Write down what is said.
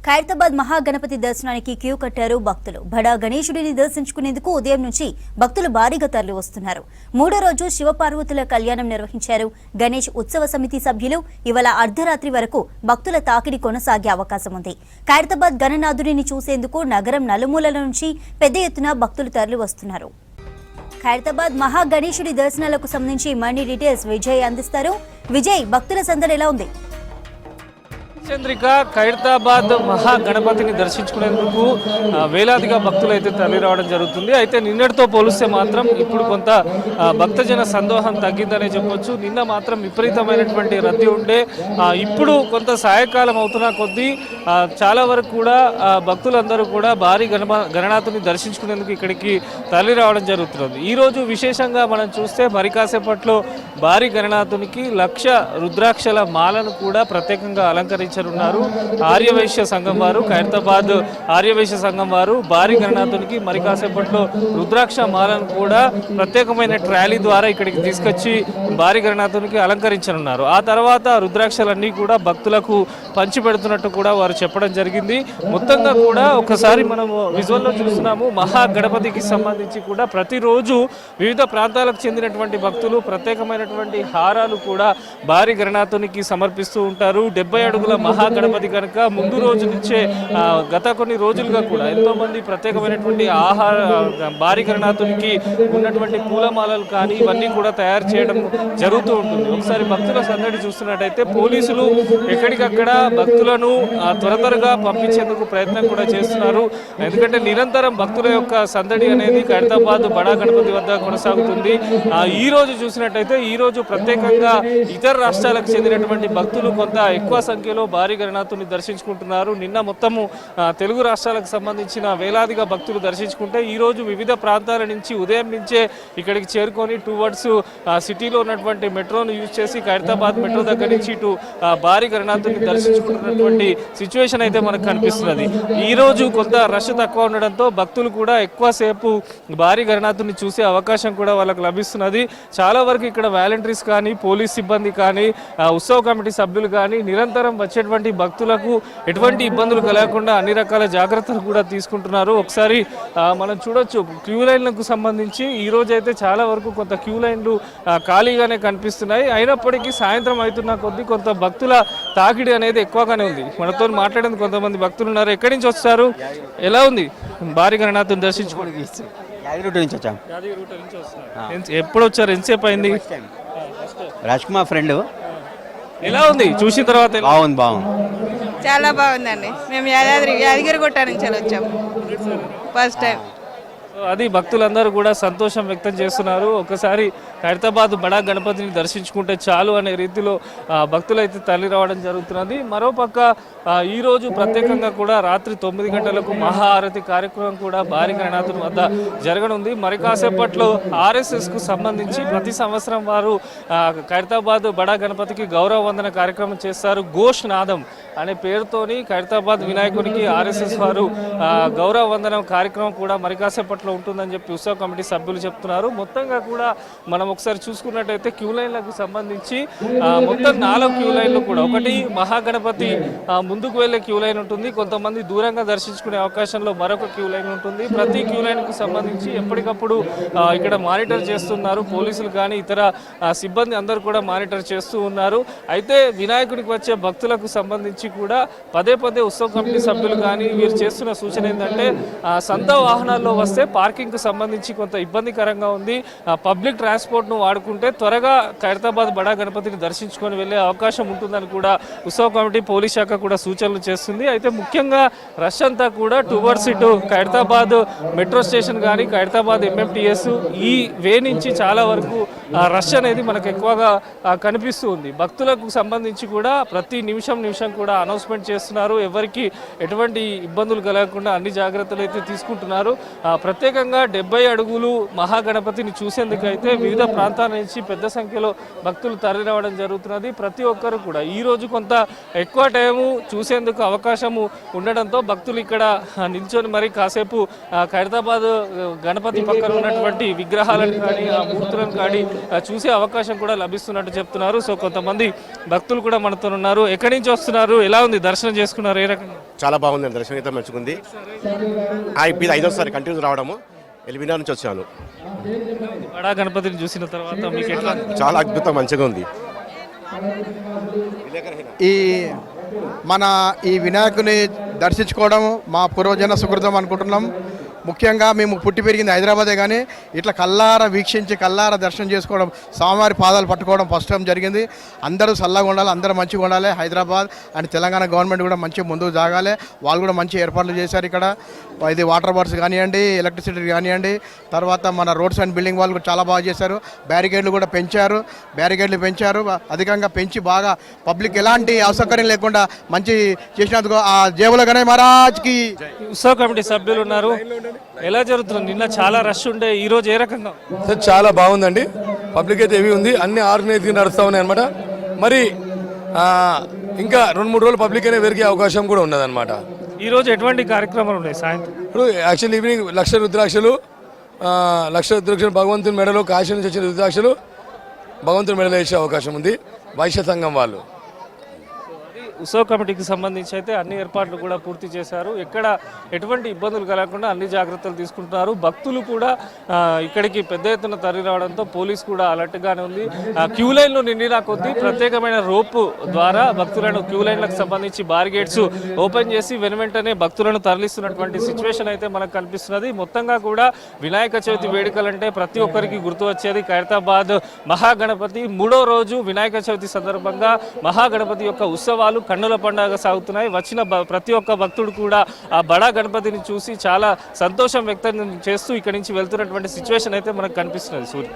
ఖైరతాబాద్ మహాగణపతి దర్శనానికి క్యూ కట్టారు భక్తులు. బడా గణేశుడిని దర్శించుకునేందుకు ఉదయం నుంచి భక్తులు భారీగా తరలి వస్తున్నారు. మూడో రోజు శివపార్వతుల కళ్యాణం నిర్వహించారు. గణేష్ ఉత్సవ సమితి సభ్యులు ఇవాళ అర్ధరాత్రి వరకు భక్తుల తాకిడి కొనసాగే అవకాశం ఉంది. ఖైరతాబాద్ గణనాథుడిని చూసేందుకు నగరం నలుమూలల నుంచి పెద్ద ఎత్తున భక్తులు తరలి వస్తున్నారు. ఖైరతాబాద్ మహాగణేశుడి దర్శనాలకు సంబంధించి మరిన్ని డీటెయిల్స్ విజయ్ అందిస్తారు. విజయ్, భక్తుల సందడి ఎలా ఉంది? చంద్రిక, ఖైరతాబాద్ మహాగణపతిని దర్శించుకునేందుకు వేలాదిగా భక్తులు అయితే తరలి రావడం జరుగుతుంది. అయితే నిన్నటితో పోలిస్తే మాత్రం ఇప్పుడు కొంత భక్తజన సందోహం తగ్గిందనే చెప్పొచ్చు. నిన్న మాత్రం విపరీతమైనటువంటి రద్దీ ఉండే ఇప్పుడు కొంత సాయంకాలం అవుతున్న కొద్దీ చాలా వరకు కూడా భక్తులందరూ కూడా భారీ గణనాథుని దర్శించుకునేందుకు ఇక్కడికి తరలి రావడం జరుగుతున్నది. ఈరోజు విశేషంగా మనం చూస్తే మరి కాసేపట్లో భారీ గణనాథునికి 1,00,000 రుద్రాక్షల మాలను కూడా ప్రత్యేకంగా అలంకరించారు. ఆర్యవైశ్య సంఘం వారు, ఖైరతాబాద్ ఆర్యవైశ్య సంఘం వారు భారీ గణనాథునికి మరి కాసేపట్లో రుద్రాక్ష మాలను కూడా ప్రత్యేకమైన ట్రాలీ ద్వారా ఇక్కడికి తీసుకొచ్చి భారీ గణనాథునికి అలంకరించనున్నారు. ఆ తర్వాత రుద్రాక్షలన్నీ కూడా భక్తులకు పంచిపెడుతున్నట్టు కూడా వారు చెప్పడం జరిగింది. మొత్తంగా కూడా ఒకసారి మనము విజువల్లో చూస్తున్నాము. మహాగణపతికి సంబంధించి కూడా ప్రతిరోజు వివిధ ప్రాంతాలకు చెందినటువంటి భక్తులు ప్రత్యేకమైనటువంటి హారాలు కూడా భారీ గణనాథునికి సమర్పిస్తూ ఉంటారు. 70 అడుగుల మహాగణపతి కనుక ముందు రోజు నుంచే గత కొన్ని రోజులుగా కూడా ఎంతో మంది ప్రత్యేకమైనటువంటి భారీ గణనాథునికి ఉన్నటువంటి పూలమాలలు కానీ ఇవన్నీ కూడా తయారు చేయడం జరుగుతూ ఉంటుంది. ఒకసారి భక్తుల సందడి చూస్తున్నట్టయితే పోలీసులు ఎక్కడికక్కడ భక్తులను త్వరగా పంపించేందుకు ప్రయత్నం కూడా చేస్తున్నారు. ఎందుకంటే నిరంతరం భక్తుల యొక్క సందడి అనేది ఖైరతాబాద్ బడా గణపతి వద్ద కొనసాగుతుంది. ఈ రోజు చూసినట్టయితే ఈ రోజు ప్రత్యేకంగా ఇతర రాష్ట్రాలకు చెందినటువంటి భక్తులు కొంత ఎక్కువ సంఖ్యలో భారీ గణనాథుని దర్శించుకుంటున్నారు. నిన్న మొత్తము తెలుగు రాష్ట్రాలకు సంబంధించిన వేలాదిగా భక్తులు దర్శించుకుంటే ఈ రోజు వివిధ ప్రాంతాల నుంచి ఉదయం నుంచే ఇక్కడికి చేరుకొని టువర్డ్స్ సిటీలో ఉన్నటువంటి మెట్రోను యూజ్ చేసి ఖైరతాబాద్ మెట్రో దగ్గర నుంచి ఇటు భారీ గణనాథుని దర్శించుకుంటున్నటువంటి సిచ్యువేషన్ అయితే మనకు కనిపిస్తున్నది. ఈ రోజు కొంత రష్ తక్కువ ఉండడంతో భక్తులు కూడా ఎక్కువసేపు భారీ గణనాథుని చూసే అవకాశం కూడా వాళ్ళకు లభిస్తున్నది. చాలా వరకు ఇక్కడ వాలంటీర్స్ కానీ పోలీస్ సిబ్బంది కానీ ఉత్సవ కమిటీ సభ్యులు కానీ నిరంతరం వచ్చేటువంటి భక్తులకు ఎటువంటి ఇబ్బందులు కలగకుండా అన్ని రకాల జాగ్రత్తలు కూడా తీసుకుంటున్నారు. ఒకసారి మనం చూడొచ్చు క్యూ లైన్లకు సంబంధించి ఈ రోజు అయితే చాలా వరకు కొంత క్యూ లైన్లు ఖాళీగానే కనిపిస్తున్నాయి. అయినప్పటికీ సాయంత్రం అవుతున్న కొద్దీ కొంత భక్తుల తాకిడి అనేది ఎక్కువగానే ఉంది. మనతో మాట్లాడేందుకు కొంతమంది భక్తులు ఉన్నారు. ఎక్కడి నుంచి వస్తారు, ఎలా ఉంది భారీ గణనాథుని దర్శించుకోవడానికి? ఎప్పుడు వచ్చారు, ఎంతసేపు అయింది? రాజ్ కుమార్ ఫ్రెండ్. ఎలా ఉంది చూసిన తర్వాత? బాగుంది. చాలా బాగుందండి. మేము యాదగిరిగుట్ట నుంచి వచ్చాము, ఫస్ట్ టైం. అది భక్తులందరూ కూడా సంతోషం వ్యక్తం చేస్తున్నారు. ఒకసారి ఖైరతాబాద్ బడా గణపతిని దర్శించుకుంటే చాలు అనే రీతిలో భక్తులు అయితే తరలి రావడం జరుగుతున్నది. మరోపక్క ఈరోజు ప్రత్యేకంగా కూడా రాత్రి 9 గంటలకు మహాఆరతి కార్యక్రమం కూడా భారీ గణనాథుని వద్ద జరగనుంది. మరి కాసేపట్లో RSSకు సంబంధించి ప్రతి సంవత్సరం వారు ఖైరతాబాద్ బడా గణపతికి గౌరవ వందన కార్యక్రమం చేస్తారు. ఘోష్ నాదం అనే పేరుతోని ఖైరతాబాద్ వినాయకునికి RSS వారు గౌరవ వందనం కార్యక్రమం కూడా మరి కాసేపట్లో ఉంటుందని చెప్పి ఉత్సవ కమిటీ సభ్యులు చెప్తున్నారు. మొత్తంగా కూడా మనం ఒకసారి చూసుకున్నట్టయితే క్యూ లైన్లకు సంబంధించి మొత్తం 4 క్యూ లైన్లు కూడా, ఒకటి మహాగణపతి ముందుకు వెళ్ళే క్యూ లైన్ ఉంటుంది, కొంతమంది దూరంగా దర్శించుకునే అవకాశంలో మరొక క్యూ లైన్ ఉంటుంది. ప్రతి క్యూ లైన్కు సంబంధించి ఎప్పటికప్పుడు ఇక్కడ మానిటర్ చేస్తున్నారు పోలీసులు కానీ ఇతర సిబ్బంది అందరూ కూడా మానిటర్ చేస్తూ ఉన్నారు. అయితే వినాయకుడికి వచ్చే భక్తులకు సంబంధించి కూడా పదే ఉత్సవ కమిటీ సభ్యులు కానీ వీరు చేస్తున్న సూచన ఏంటంటే సొంత వాహనాల్లో వస్తే పార్కింగ్కు సంబంధించి కొంత ఇబ్బందికరంగా ఉంది. పబ్లిక్ ట్రాన్స్పోర్ట్ను వాడుకుంటే త్వరగా ఖైరతాబాద్ బడా గణపతిని దర్శించుకొని వెళ్ళే అవకాశం ఉంటుందని కూడా ఉత్సవ కమిటీ పోలీస్ శాఖ కూడా సూచనలు చేస్తుంది. అయితే ముఖ్యంగా రష్ అంతా కూడా టువర్డ్స్ ఇటు ఖైరతాబాద్ మెట్రో స్టేషన్ కానీ ఖైరతాబాద్ MMTS ఈ వే నుంచి చాలా వరకు రష్ అనేది మనకు ఎక్కువగా కనిపిస్తూ ఉంది. భక్తులకు సంబంధించి కూడా ప్రతి నిమిషం కూడా అనౌన్స్మెంట్ చేస్తున్నారు. ఎవరికి ఎటువంటి ఇబ్బందులు కలగకుండా అన్ని జాగ్రత్తలు అయితే తీసుకుంటున్నారు. ప్రత్యేకంగా 70 అడుగులు మహాగణపతిని చూసేందుకైతే వివిధ ప్రాంతాల నుంచి పెద్ద సంఖ్యలో భక్తులు తరలి రావడం జరుగుతున్నది. ప్రతి ఒక్కరు కూడా ఈ రోజు కొంత ఎక్కువ టైము చూసేందుకు అవకాశము ఉండడంతో భక్తులు ఇక్కడ నిల్చొని మరి కాసేపు ఖైరతాబాద్ గణపతి పక్కన ఉన్నటువంటి విగ్రహాలను కానీ ఆ మూర్తులను కానీ చూసే అవకాశం కూడా లభిస్తున్నట్టు చెప్తున్నారు. సో కొంతమంది భక్తులు కూడా మనతో ఉన్నారు. ఎక్కడి నుంచి వస్తున్నారు, ఎలా ఉంది దర్శనం చేసుకున్నారు, ఏ రకంగా? చాలా బాగుంది, దర్శనం అయితే మంచిగుంది. ఇది 5వ సారి కంటిన్యూస్ రావడము. ఎల్బీనా నుంచి వచ్చాను. బడా గణపతిని చూసిన తర్వాత మీకు ఎట్లా? చాలా అద్భుతం, మంచిగా ఉంది. ఈ వినాయకుని దర్శించుకోవడం మా పూర్వజన సుకృతం అనుకుంటున్నాం. ముఖ్యంగా మేము పుట్టి పెరిగింది హైదరాబాదే, కానీ ఇట్లా కల్లార వీక్షించి కల్లార దర్శనం చేసుకోవడం, స్వామివారి పాదాలు పట్టుకోవడం ఫస్ట్ టైం జరిగింది. అందరూ చల్లగా ఉండాలి, అందరూ మంచిగా ఉండాలి. హైదరాబాద్ అండ్ తెలంగాణ గవర్నమెంట్ కూడా మంచిగా ముందుకు జాగాలి. వాళ్ళు కూడా మంచి ఏర్పాట్లు చేశారు. ఇక్కడ ఇది వాటర్ బార్స్ కానివ్వండి, ఎలక్ట్రిసిటీ కానివ్వండి, తర్వాత మన రోడ్స్ అండ్ బిల్డింగ్ వాళ్ళు కూడా చాలా బాగా చేశారు. బ్యారికేడ్లు కూడా పెంచారు, అధికంగా పెంచి బాగా పబ్లిక్ ఎలాంటి అసౌకర్యం లేకుండా మంచి చేసినందుకు ఆ జేబుల గణేష్ మహారాజ్కి. ఉత్సవ కమిటీ సభ్యులు ఉన్నారు. ఎలా జరుగుతుంది? నిన్న చాలా రష్ ఉండే, ఈ రోజు ఏ రకంగా? చాలా బాగుందండి. పబ్లిక్ అయితే ఏవి ఉంది, అన్ని ఆర్గనైజ్గా నడుస్తూ ఉన్నాయి అనమాట. మరి ఇంకా 2-3 రోజులు పబ్లిక్ అయినా పెరిగే అవకాశం కూడా ఉన్నదన్నమాట. ఈ రోజు ఎటువంటి కార్యక్రమాలు ఉన్నాయి సాయంత్రం? ఇప్పుడు యాక్చువల్ ఈవినింగ్ లక్ష రుద్రాక్షలు భగవంతుని మెడలో, కాశీ నుంచి వచ్చిన రుద్రాక్షలు భగవంతుని మెడలో వేసే అవకాశం ఉంది వైశ్య సంఘం వాళ్ళు. ఉత్సవ కమిటీకి సంబంధించి అయితే అన్ని ఏర్పాట్లు కూడా పూర్తి చేశారు. ఎక్కడ ఎటువంటి ఇబ్బందులు కలగకుండా అన్ని జాగ్రత్తలు తీసుకుంటున్నారు. భక్తులు కూడా ఇక్కడికి పెద్ద ఎత్తున తరలి రావడంతో పోలీస్ కూడా అలర్ట్గానే ఉంది. క్యూ లైన్లు నిండిన కొద్దీ ప్రత్యేకమైన రోపు ద్వారా భక్తులను క్యూ లైన్లకు సంబంధించి బారిగేట్స్ ఓపెన్ చేసి వెనువెంటనే భక్తులను తరలిస్తున్నటువంటి సిచ్యువేషన్ అయితే మనకు కనిపిస్తున్నది. మొత్తంగా కూడా వినాయక చవితి వేడుకలంటే ప్రతి ఒక్కరికి గుర్తు వచ్చేది ఖైరతాబాద్ మహాగణపతి. 3వ రోజు వినాయక చవితి సందర్భంగా మహాగణపతి యొక్క ఉత్సవాలు కన్నుల పండుగ సాగుతున్నాయి. వచ్చిన ప్రతి ఒక్క భక్తుడు కూడా ఆ బడా గణపతిని చూసి చాలా సంతోషం వ్యక్తం చేస్తూ ఇక్కడి నుంచి వెళ్తున్నటువంటి సిచ్యువేషన్ అయితే మనకు కనిపిస్తున్నది. సూర్య.